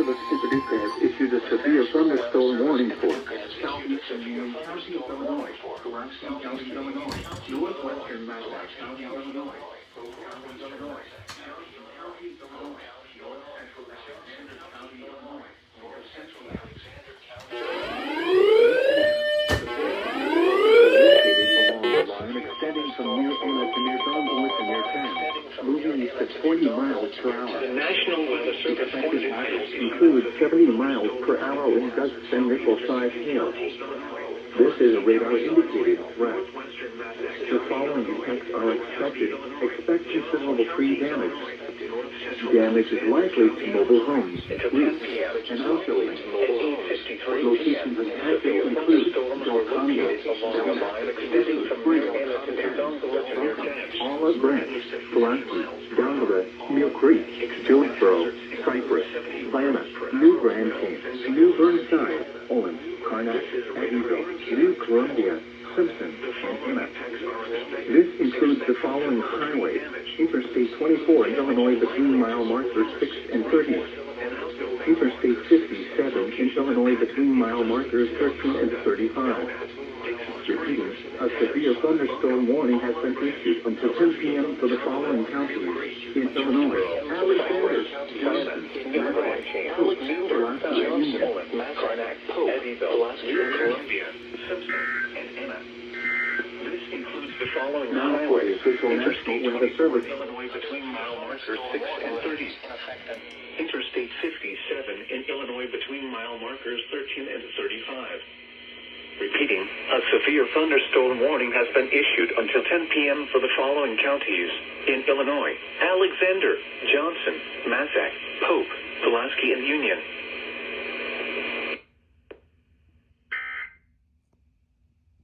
Service in Paducah has issued a severe thunderstorm warning for southeastern Union County of Illinois, Pulaski County, Illinois, northwestern Massachusetts County, Illinois, extending from near Anna to near Donbas to near Cannes, moving east at 40 miles per hour. The National Weather Service Expected winds include 70 miles per hour wind gusts and nickel-sized hail. This is a radar-indicated threat. The following effects are expected. Expect considerable tree damage. Damage is likely to mobile homes, roofs, and outbuildings. Locations of hazard include Delconda, Olive Branch, Pulaski, Donbas, Mill Creek, Jonesboro, Cypress, Vienna, New Grand Cane, New Burnside, Owens, Karnak, Eddyville, New Columbia, Simpson, and Emmett. This includes the following highways: Interstate 24 in Illinois between mile markers 6 and 30. Interstate 57 in Illinois between mile markers 13 and 35. Repeating, a severe thunderstorm warning has been issued until 10 p.m. for the following counties in Illinois: Alexander, Johnson, Massac, Pope, Pulaski, Union, Karnak, Pope, Eddyville, New Columbia, Simpson, and Emmett. This includes the following highways: official National Weather Service. Illinois between mile markers 6 and 30. Interstate 57 in Illinois between mile markers 13 and 35. Repeating, a severe thunderstorm warning has been issued until 10 p.m. for the following counties in Illinois: Alexander, Johnson, Massac, Pope, Pulaski, and Union.